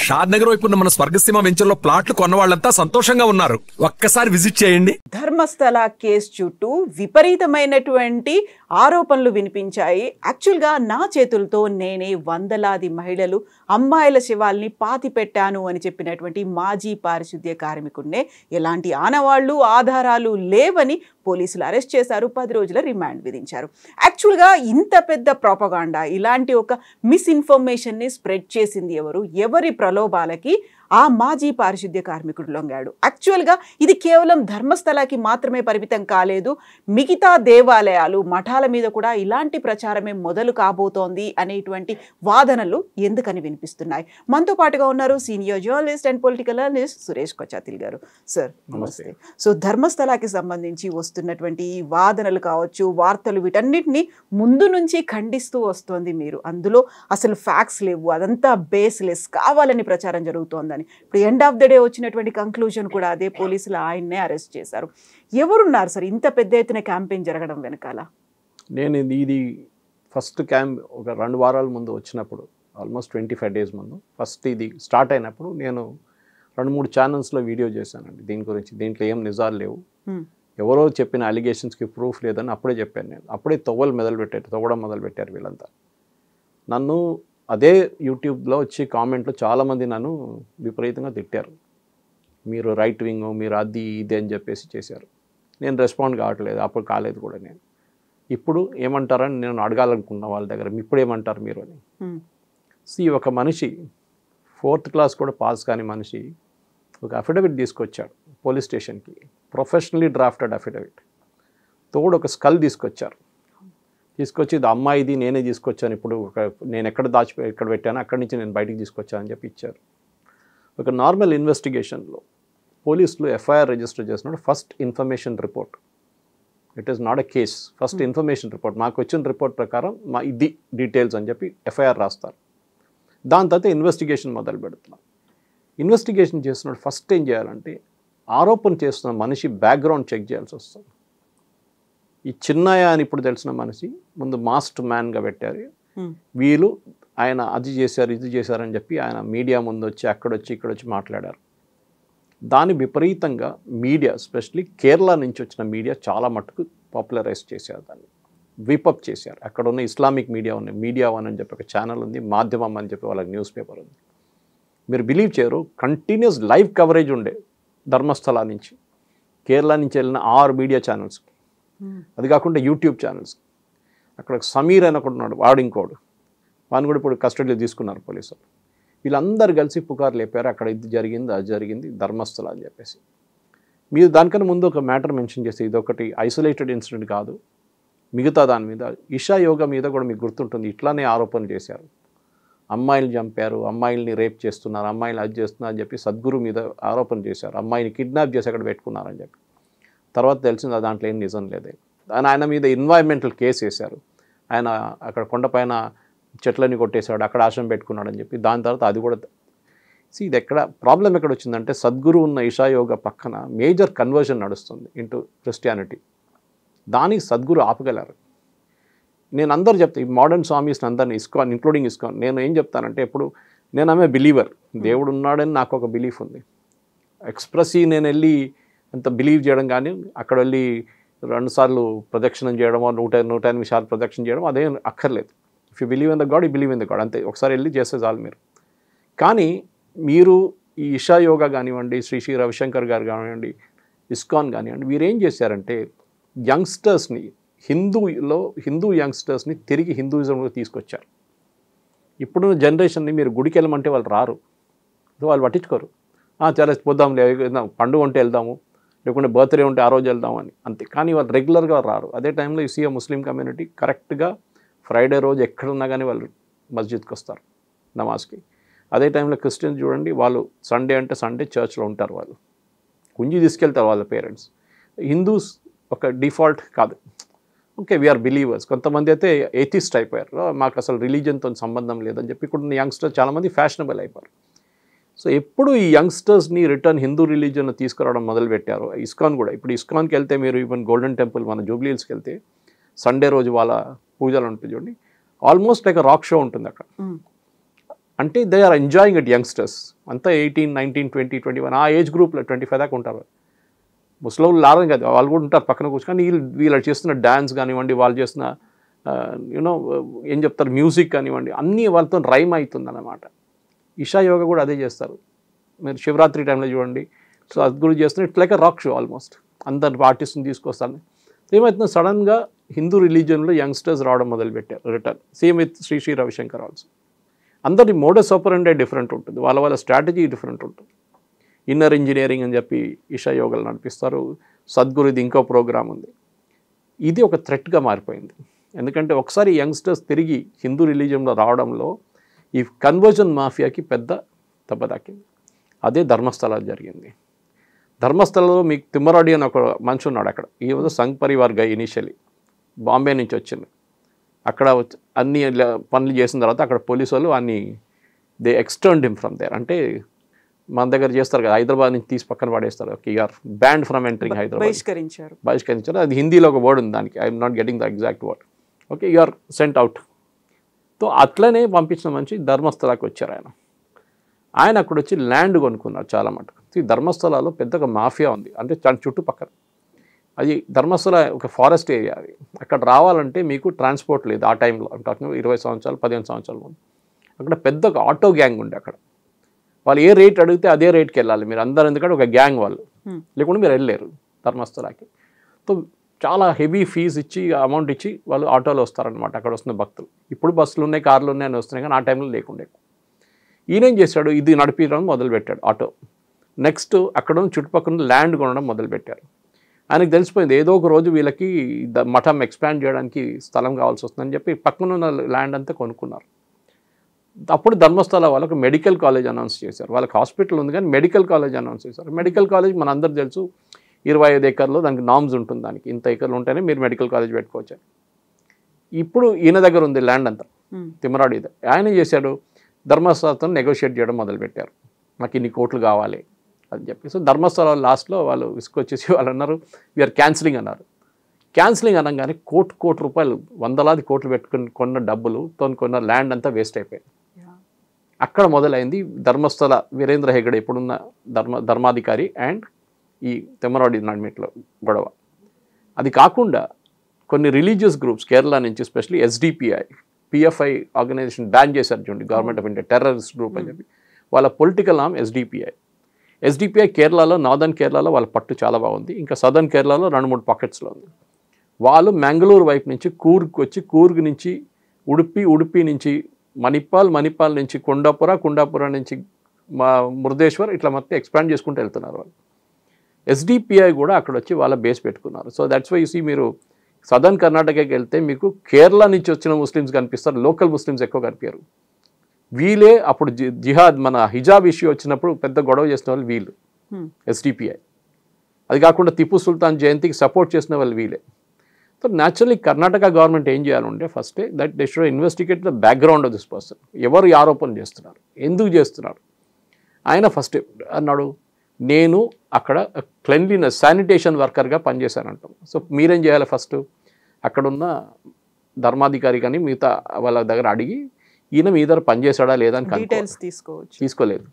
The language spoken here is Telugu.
షాద్ నగర్ వైపు ఉన్న మన స్వర్గసీమ వెంచర్లో ప్లాట్లు కొన్న వాళ్ళంతా సంతోషంగా ఉన్నారు. ఒక్కసారి విజిట్ చేయండి. ధర్మస్థల కేసు చుట్టూ విపరీతమైనటువంటి ఆరోపణలు వినిపించాయి. యాక్చువల్గా నా చేతులతో నేనే వందలాది మహిళలు అమ్మాయిల శవాల్ని పాతి పెట్టాను అని చెప్పినటువంటి మాజీ పారిశుద్ధ్య కార్మికుడినే ఎలాంటి ఆనవాళ్లు ఆధారాలు లేవని పోలీసులు అరెస్ట్ చేశారు. 10 రోజుల రిమాండ్ విధించారు. యాక్చువల్గా ఇంత పెద్ద ప్రాపగాండా, ఇలాంటి ఒక మిస్ఇన్ఫర్మేషన్ని స్ప్రెడ్ చేసింది ఎవరు? ఎవరి ప్రలోభాలకి ఆ మాజీ పారిశుద్ధ్య కార్మికుడు లొంగాడు? యాక్చువల్గా ఇది కేవలం ధర్మస్థలకి మాత్రమే పరిమితం కాలేదు. మిగతా దేవాలయాలు, మఠాల మీద కూడా ఇలాంటి ప్రచారమే మొదలు కాబోతోంది అనేటువంటి వాదనలు ఎందుకని వినిపిస్తున్నాయి? మనతో పాటుగా ఉన్నారు senior journalist and political analyst Suresh Kochattil garu. Sir నమస్తే. సో ధర్మస్థలకి సంబంధించి వస్తున్నటువంటి ఈ వాదనలు కావచ్చు, వార్తలు, వీటన్నిటిని ముందు నుంచి ఖండిస్తూ వస్తోంది మీరు. అందులో అసలు ఫ్యాక్ట్స్ లేవు, అదంతా బేస్లెస్, కావాలని ప్రచారం జరుగుతోందని. ఇప్పుడు ఎండ్ ఆఫ్ ద డే వచ్చినటువంటి కంక్లూజన్ కూడా అదే. పోలీసులు ఆయన్నే అరెస్ట్ చేశారు. ఎవరున్నారు సార్ ఇంత పెద్ద ఎత్తున క్యాంపెయిన్ జరగడం వెనకాల? నేను ఇది ఫస్ట్ క్యాంప్ ఒక 2 వారాల ముందు వచ్చినప్పుడు, ఆల్మోస్ట్ 25 డేస్ ముందు ఫస్ట్ ఇది స్టార్ట్ అయినప్పుడు నేను 2-3 ఛానల్స్లో వీడియో చేశానండి దీని గురించి. దీంట్లో ఏం నిజాలు లేవు, ఎవరో చెప్పిన అలిగేషన్స్కి ప్రూఫ్ లేదని అప్పుడే చెప్పాను నేను. అప్పుడే తవ్వడం మొదలుపెట్టారు వీళ్ళంతా. నన్ను అదే యూట్యూబ్లో వచ్చి కామెంట్లో చాలామంది నన్ను విపరీతంగా తిట్టారు. మీరు రైట్ వింగ్, మీరు అది ఇది అని చెప్పేసి చేశారు. నేను రెస్పాండ్ కావట్లేదు, అప్పుడు కాలేదు కూడా. నేను ఇప్పుడు ఏమంటారని నేను అడగాలనుకున్నా వాళ్ళ దగ్గర, ఇప్పుడు ఏమంటారు మీరు అని. ఒక మనిషి 4th క్లాస్ కూడా పాస్ కాని మనిషి ఒక అఫిడవిట్ తీసుకొచ్చాడు పోలీస్ స్టేషన్కి, ప్రొఫెషనలీ డ్రాఫ్టెడ్ అఫిడవిట్. తోడు ఒక స్కల్ తీసుకొచ్చి ఇది అమ్మాయిది, నేనే తీసుకొచ్చాను, ఇప్పుడు నేను ఎక్కడ పెట్టానో అక్కడి నుంచి నేను బయటికి తీసుకొచ్చాను అని చెప్పి ఇచ్చారు. ఒక నార్మల్ ఇన్వెస్టిగేషన్లో పోలీసులు ఎఫ్ఐఆర్ రిజిస్టర్ చేసినప్పుడు first information report, it is not a case, first information report, మాకు వచ్చిన రిపోర్ట్ ప్రకారం మా ఇది డీటెయిల్స్ అని చెప్పి ఎఫ్ఐఆర్ రాస్తారు. దాని తర్వాత ఇన్వెస్టిగేషన్ మొదలు పెడుతున్నాం. ఇన్వెస్టిగేషన్ చేస్తున్నప్పుడు ఫస్ట్ ఏం చేయాలంటే ఆరోపణ చేస్తున్న మనిషి బ్యాక్గ్రౌండ్ చెక్ చేయాల్సి వస్తుంది. ఈ చిన్నయ్య అని ఇప్పుడు తెలిసిన మనిషి ముందు మాస్టర్ మ్యాన్గా పెట్టారు. వీళ్ళు ఆయన అది చేశారు ఇది చేశారని చెప్పి ఆయన మీడియా ముందు వచ్చి ఇక్కడొచ్చి మాట్లాడారు. దాన్ని విపరీతంగా మీడియా, ఎస్పెషలీ కేరళ నుంచి వచ్చిన మీడియా చాలా మట్టుకు పాపులరైజ్ చేశారు, దాన్ని వీపప్ చేశారు. అక్కడ ఉన్న ఇస్లామిక్ మీడియా మీడియా వన్ అని చెప్పి ఒక ఛానల్ ఉంది, మాధ్యమం అని చెప్పి వాళ్ళకి న్యూస్ పేపర్ ఉంది. మీరు బిలీవ్ చేయరు, కంటిన్యూస్ లైవ్ కవరేజ్ ఉండే ధర్మస్థల నుంచి, కేరళ నుంచి వెళ్ళిన 6 మీడియా ఛానల్స్, అది కాకుండా యూట్యూబ్ ఛానల్స్. అక్కడ సమీర్ అని ఒకటి ఉన్నాడు, వాడు ఇంకోడు, వాడిని కూడా ఇప్పుడు కస్టడీలో తీసుకున్నారు పోలీసులు. వీళ్ళందరూ కలిసి పుకారు లేపారు, అక్కడ ఇది జరిగింది అది జరిగింది ధర్మస్థల అని చెప్పేసి. మీరు దానికన్నా ముందు ఒక మ్యాటర్ మెన్షన్ చేసి, ఇది ఒకటి ఐసోలేటెడ్ ఇన్సిడెంట్ కాదు, మిగతా దాని మీద ఇషా యోగా మీద కూడా మీకు గుర్తుంటుంది, ఇట్లానే ఆరోపణలు చేశారు. అమ్మాయిలు చంపారు, అమ్మాయిల్ని రేప్ చేస్తున్నారు, అమ్మాయిలు అది చేస్తున్నారు అని చెప్పి సద్గురు మీద ఆరోపణ చేశారు. అమ్మాయిని కిడ్నాప్ చేసి అక్కడ పెట్టుకున్నారని చెప్పి. తర్వాత తెలిసింది దాంట్లో ఏం నిజం లేదే. ఆయన మీద ఎన్వైరన్మెంటల్ కేసు వేశారు. ఆయన అక్కడ కొండపైన చెట్లని కొట్టేశాడు, అక్కడ ఆశ్రమం పెట్టుకున్నాడు అని చెప్పి. దాని తర్వాత అది కూడా ఇది ఎక్కడ ప్రాబ్లం ఎక్కడ వచ్చిందంటే, సద్గురు ఉన్న ఇషా యోగా పక్కన మేజర్ కన్వర్షన్ నడుస్తుంది ఇంటూ క్రిస్టియానిటీ. దానికి సద్గురు ఆపగలరు. నేను అందరూ చెప్తాను, ఈ మోడర్న్ స్వామీస్ని అందరినీ, ఇస్కాన్ ఇంక్లూడింగ్ ఇస్కాన్, నేను ఏం చెప్తానంటే, ఎప్పుడు నేను ఆమె బిలీవర్, దేవుడు ఉన్నాడని నాకు ఒక బిలీఫ్ ఉంది. ఎక్స్ప్రెస్సీ నేను వెళ్ళి అంత బిలీవ్ చేయడం కానీ, అక్కడ వెళ్ళి 2 సార్లు ప్రదక్షిణం చేయడమో 108 సార్లు ప్రదక్షిణ చేయడం అదేం అక్కర్లేదు. If you believe in the God, you believe in the God, అంతే. ఒకసారి వెళ్ళి చేస్తే చాలు మీరు. కానీ మీరు ఈ ఇషా యోగా కానివ్వండి, శ్రీ రవిశంకర్ గారు కానివ్వండి, ఇస్కాన్ కానివ్వండి, వీరేం చేశారంటే యంగ్స్టర్స్ని, హిందూ యంగ్స్టర్స్ని తిరిగి హిందూయిజంలో తీసుకొచ్చారు. ఇప్పుడున్న జనరేషన్ని మీరు గుడికి వెళ్ళమంటే వాళ్ళు రారు, వాళ్ళు పట్టించుకోరు. చాలా పోదాం, పండుగ ఉంటే వెళ్దాము, లేకుంటే బర్త్డే ఉంటే ఆ రోజు వెళ్దాము అని, అంతే. కానీ వాళ్ళు రెగ్యులర్గా రారు. అదే టైంలో ఈ ముస్లిం కమ్యూనిటీ కరెక్ట్గా ఫ్రైడే రోజు ఎక్కడున్నా కానీ వాళ్ళు మస్జిద్కి వస్తారు నమాజ్కి. అదే టైంలో క్రిస్టియన్స్ చూడండి, వాళ్ళు సండే అంటే సండే చర్చ్లో ఉంటారు, వాళ్ళు కుంజి తీసుకెళ్తారు వాళ్ళ పేరెంట్స్. హిందూస్ ఒక డిఫాల్ట్ కాదు, ఓకే వీఆర్ బిలీవర్స్. కొంతమంది అయితే ఏథిస్ట్ అయిపోయారు, మాకు అసలు రిలీజియన్తో సంబంధం లేదని చెప్పి. ఇక్కడ యంగ్స్టర్స్ చాలామంది ఫ్యాషనబుల్ అయిపోయారు. సో ఎప్పుడు ఈ యంగ్స్టర్స్ని రిటర్న్ హిందూ రిలీజియన్ తీసుకురావడం మొదలుపెట్టారు. ఇస్కాన్ కూడా, ఇప్పుడు ఇస్కాన్కి వెళ్తే మీరు ఈవెన్ గోల్డెన్ టెంపుల్ మన జూబ్లీ హిల్స్కి వెళ్తే సండే రోజు వాళ్ళ పూజలు ఉంటుంది చూడండి, ఆల్మోస్ట్ లైక్ రాక్ షో ఉంటుంది అక్కడ. అంటే they are enjoying it youngsters అంతా 18, 19, 20, 21 ఆ ఏజ్ గ్రూప్లో 25 దాకా ఉంటారు. ముసలోళ్ళు లారని కాదు, వాళ్ళు కూడా ఉంటారు పక్కన కూర్చొని. వీళ్ళు చేస్తున్న డ్యాన్స్ కానివ్వండి, వాళ్ళు చేస్తున్న యూనో ఏం చెప్తారు మ్యూజిక్ కానివ్వండి, అన్నీ వాళ్ళతో రైమ్ అవుతుంది అన్నమాట. ఇషా యోగా కూడా అదే చేస్తారు. మీరు శివరాత్రి టైంలో చూడండి, సో అది కూడా చేస్తున్నారు. It's like a rock show almost. అందరు ఆర్టిస్ట్ని తీసుకొస్తాను. ఏమవుతుందో సడన్గా హిందూ రిలీజియన్లో యంగ్స్టర్స్ రావడం మొదలుపెట్టారు return. Same with Shri Ravishankar also. అందరి మోడస్ ఆపరెండి డిఫరెంట్ ఉంటుంది, వాళ్ళ స్ట్రాటజీ డిఫరెంట్ ఉంటుంది. ఇన్నర్ ఇంజనీరింగ్ అని చెప్పి ఇషా యోగాలు నడిపిస్తారు. సద్గురుది ఇంకో ప్రోగ్రామ్ ఉంది. ఇది ఒక థ్రెట్గా మారిపోయింది. ఎందుకంటే ఒకసారి యంగ్స్టర్స్ తిరిగి హిందూ రిలీజియన్లో రావడంలో ఈ కన్వర్జన్ మాఫియాకి పెద్ద దెబ్బ తాకింది. అదే ధర్మస్థలాలు జరిగింది. ధర్మస్థలంలో మీకు తిమ్మరాడి అని ఒక మనిషి ఉన్నాడు అక్కడ. ఈ was Sangh Parivar guy initially, Bombay నుంచి వచ్చింది. అక్కడ అన్ని పనులు చేసిన తర్వాత అక్కడ పోలీసు వాళ్ళు అన్ని దే ఎక్స్టర్న్డ్ హిమ్ ఫ్రమ్ దేర్. అంటే మన దగ్గర చేస్తారు కదా, హైదరాబాద్ నుంచి తీసి పక్కన పడేస్తారు. Okay, you're banned from entering Hyderabad. బహిష్కరించారు. అది హిందీలో ఒక వర్డ్ ఉంది దానికి, I'm not getting the exact word. Okay, you're sent out. So అట్లనే పంపించిన మనిషి ధర్మస్థలాకి వచ్చారు. ఆయన అక్కడ వచ్చి ల్యాండ్ కొనుక్కున్నారు చాలా మటుకు. ఈ ధర్మస్థలాలో పెద్దగా మాఫియా ఉంది, అంటే దాని చుట్టుపక్కల. అది ధర్మస్థల ఒక ఫారెస్ట్ ఏరియా. అది అక్కడ రావాలంటే మీకు ట్రాన్స్పోర్ట్ లేదు ఆ టైంలో. అంటే 20 సంవత్సరాలు 15 సంవత్సరాల ముందు అక్కడ పెద్ద ఒక ఆటో గ్యాంగ్ ఉండే. అక్కడ వాళ్ళు ఏ రేట్ అడిగితే అదే రేట్కి వెళ్ళాలి మీరు అందరూ, ఎందుకంటే ఒక గ్యాంగ్ వాళ్ళు, లేకుంటే మీరు వెళ్ళలేరు ధర్మస్థలాకి. సో చాలా హెవీ ఫీజు ఇచ్చి అమౌంట్ ఇచ్చి వాళ్ళు ఆటోలో వస్తారనమాట. అక్కడ వస్తున్న భక్తులు. ఇప్పుడు బస్సులు ఉన్నాయి, కార్లు ఉన్నాయి అని వస్తున్నాయి, కానీ ఆ టైంలో లేకుండే. ఈయనేం చేశాడు, ఇది నడిపించడం మొదలుపెట్టాడు ఆటో. నెక్స్ట్ అక్కడ చుట్టుపక్కల ల్యాండ్ కొనడం మొదలుపెట్టారు. ఆయనకు తెలిసిపోయింది ఏదో ఒక రోజు వీళ్ళకి మఠం ఎక్స్పాండ్ చేయడానికి స్థలం కావాల్సి వస్తుందని చెప్పి పక్కన ఉన్న ల్యాండ్ అంతా కొనుక్కున్నారు. అప్పుడు ధర్మస్థల వాళ్ళకు మెడికల్ కాలేజ్ అనౌన్స్ చేశారు. వాళ్ళకి హాస్పిటల్ ఉంది కానీ మెడికల్ కాలేజ్ అనౌన్స్ చేశారు. మెడికల్ కాలేజ్ మన అందరు తెలుసు 25 ఎకర్లో దానికి నామ్స్ ఉంటుంది. దానికి ఇంత ఎకర్లు ఉంటేనే మీరు మెడికల్ కాలేజ్ పెట్టుకోవచ్చు. ఇప్పుడు ఈయన దగ్గర ఉంది ల్యాండ్ అంతా, తిమ్మరాడి. ఆయన చేశాడు, ధర్మస్థలతో నెగోషియేట్ చేయడం మొదలుపెట్టారు. మాకు ఇన్ని కోట్లు కావాలి అని చెప్పి. సో ధర్మస్థల లాస్ట్లో వాళ్ళు విసుకొచ్చేసి వాళ్ళు అన్నారు వీఆర్ క్యాన్సిలింగ్ అన్నారు. క్యాన్సిలింగ్ అనగానే కోటి రూపాయలు, వందలాది కోట్లు పెట్టుకుని కొన్న డబ్బులుతో కొన్న ల్యాండ్ అంతా వేస్ట్ అయిపోయింది. అక్కడ మొదలైంది ధర్మస్థల వీరేంద్ర హెగడే ఇప్పుడున్న ధర్మాధికారి అండ్ ఈ తిమ్మరాడి నడిమిట్లో గొడవ. అది కాకుండా కొన్ని రిలీజియస్ గ్రూప్స్ కేరళ నుంచి, especially SDPI, PFI organisation ban చేశారు చూడండి, government of India terrorist group అని చెప్పి. వాళ్ళ పొలిటికల్ నామ్ ఎస్డిపిఐ కేరళలో, నార్దర్న్ కేరళలో వాళ్ళ పట్టు చాలా బాగుంది. ఇంకా సదర్న్ కేరళలో 2-3 పాకెట్స్లో ఉంది. వాళ్ళు మ్యాంగ్లూరు వైపు నుంచి కూర్గ్కి వచ్చి, కూర్గ్ నుంచి ఉడుపి నుంచి మణిపాల్ నుంచి కొండాపుర నుంచి మురుదేశ్వర్, ఇట్లా మొత్తం ఎక్స్పాండ్ చేసుకుంటూ వెళ్తున్నారు వాళ్ళు. ఎస్డిపిఐ కూడా అక్కడ వచ్చి వాళ్ళ బేస్ పెట్టుకున్నారు. So that's why you see మీరు సదర్న్ కర్ణాటకకి వెళ్తే మీకు కేరళ నుంచి వచ్చిన ముస్లిమ్స్ కనిపిస్తారు, లోకల్ ముస్లిమ్స్ ఎక్కువ కనిపించారు. వీళ్ళే అప్పుడు జిహాద్, మన హిజాబ్ ఇష్యూ వచ్చినప్పుడు పెద్ద గొడవ చేసిన వాళ్ళు వీళ్ళు, ఎస్డిపిఐ. అది కాకుండా టిప్పు సుల్తాన్ జయంతికి సపోర్ట్ చేసిన వాళ్ళు వీళ్ళే. సో న్యాచురల్లీ కర్ణాటక గవర్నమెంట్ ఏం చేయాలంటే ఫస్టే that they should investigate the background of this person. ఎవరు ఈ ఆరోపణలు చేస్తున్నారు, ఎందుకు చేస్తున్నారు. ఆయన ఫస్ట్ అన్నాడు, నేను అక్కడ క్లెన్లీనెస్ శానిటేషన్ వర్కర్గా పనిచేశానంటాం. సో మీరేం చేయాలి, ఫస్ట్ అక్కడున్న ధర్మాధికారి కానీ మిగతా వాళ్ళ దగ్గర అడిగి ఈయన మీ దగ్గర పనిచేశాడా లేదా అని తీసుకోలేదు.